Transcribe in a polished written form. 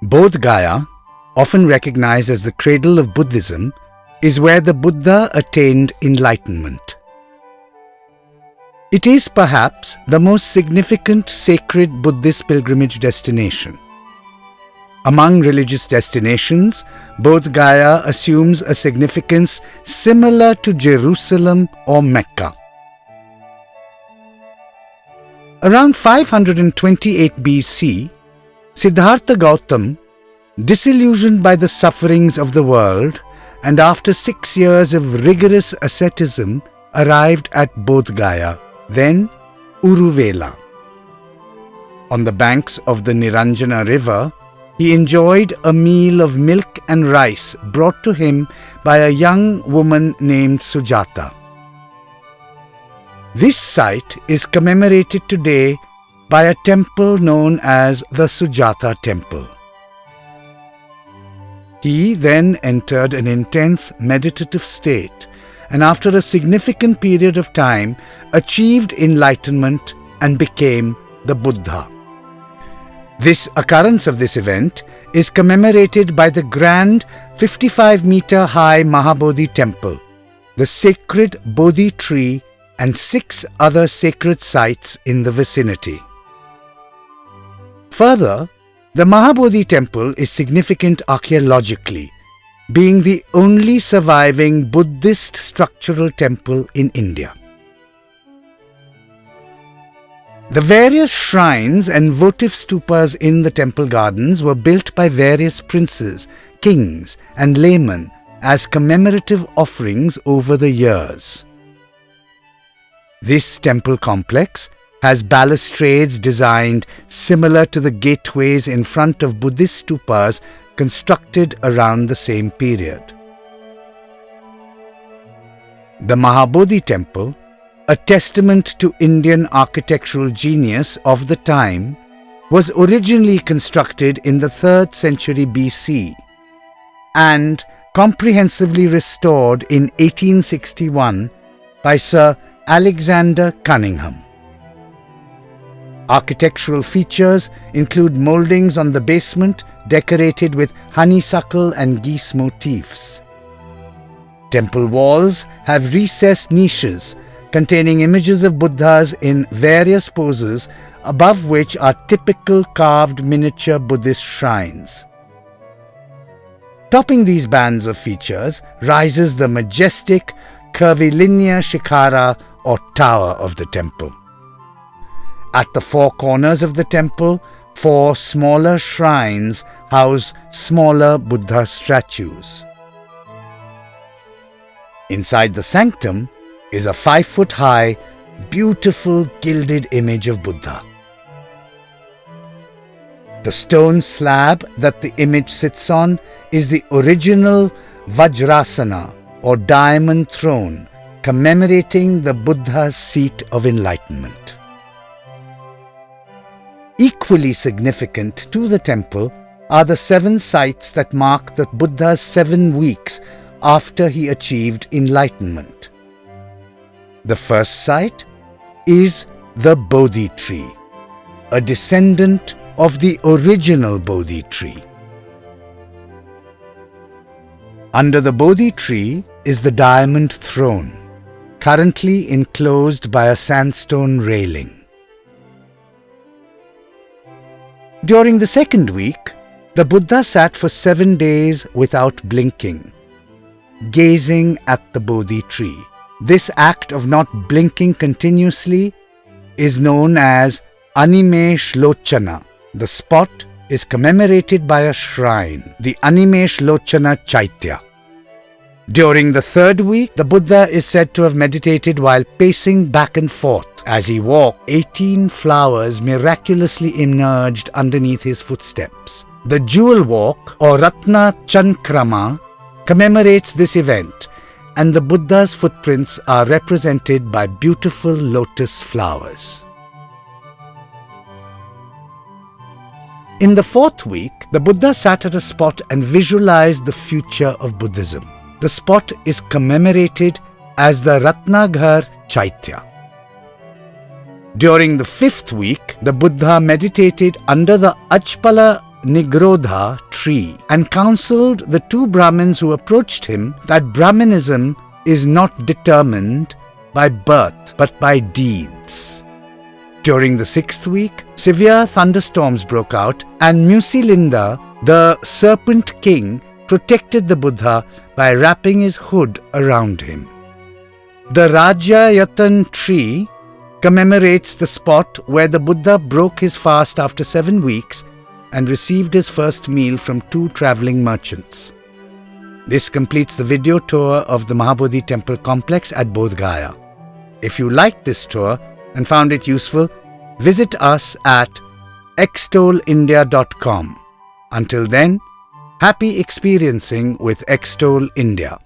Bodh Gaya, often recognized as the cradle of Buddhism, is where the Buddha attained enlightenment. It is perhaps the most significant sacred Buddhist pilgrimage destination. Among religious destinations, Bodh Gaya assumes a significance similar to Jerusalem or Mecca. Around 528 BC, Siddhartha Gautama, disillusioned by the sufferings of the world, and after 6 years of rigorous asceticism, arrived at Bodh Gaya, then Uruvela. On the banks of the Niranjana river, he enjoyed a meal of milk and rice brought to him by a young woman named Sujata. This site is commemorated today by a temple known as the Sujata Temple. He then entered an intense meditative state and after a significant period of time achieved enlightenment and became the Buddha. This occurrence of this event is commemorated by the grand 55-meter-high Mahabodhi temple, the sacred Bodhi tree and 6 other sacred sites in the vicinity. Further, the Mahabodhi temple is significant archaeologically, being the only surviving Buddhist structural temple in India. The various shrines and votive stupas in the temple gardens were built by various princes, kings and laymen as commemorative offerings over the years. This temple complex has balustrades designed similar to the gateways in front of Buddhist stupas constructed around the same period. The Mahabodhi temple, a testament to Indian architectural genius of the time, was originally constructed in the 3rd century BC and comprehensively restored in 1861 by Sir Alexander Cunningham. Architectural features include mouldings on the basement decorated with honeysuckle and geese motifs. Temple walls have recessed niches containing images of Buddhas in various poses, above which are typical carved miniature Buddhist shrines. Topping these bands of features rises the majestic curvilinear shikhara or tower of the temple. At the 4 corners of the temple, 4 smaller shrines house smaller Buddha statues. Inside the sanctum is a 5-foot-high, beautiful gilded image of Buddha. The stone slab that the image sits on is the original Vajrasana or diamond throne commemorating the Buddha's seat of enlightenment. Equally significant to the temple are the 7 sites that mark the Buddha's 7 weeks after he achieved enlightenment. The first site is the Bodhi tree, a descendant of the original Bodhi tree. Under the Bodhi tree is the diamond throne, currently enclosed by a sandstone railing. During the second week, the Buddha sat for 7 days without blinking, gazing at the Bodhi tree. This act of not blinking continuously is known as Animeshlochana. The spot is commemorated by a shrine, the Animeshlochana Chaitya. During the 3rd week, the Buddha is said to have meditated while pacing back and forth. As he walked, 18 flowers miraculously emerged underneath his footsteps. The Jewel Walk or Ratna Chankrama commemorates this event, and the Buddha's footprints are represented by beautiful lotus flowers. In the 4th week, the Buddha sat at a spot and visualized the future of Buddhism. The spot is commemorated as the Ratnaghar Chaitya. During the 5th week, the Buddha meditated under the Ajpala Nigrodha tree and counseled the two Brahmins who approached him that Brahmanism is not determined by birth but by deeds. During the 6th week, severe thunderstorms broke out, and Musilinda, the serpent king, protected the Buddha by wrapping his hood around him. The Rajayatan tree commemorates the spot where the Buddha broke his fast after 7 weeks and received his first meal from 2 travelling merchants. This completes the video tour of the Mahabodhi temple complex at Bodh Gaya. If you liked this tour and found it useful, visit us at extolindia.com. Until then, happy experiencing with Extol India.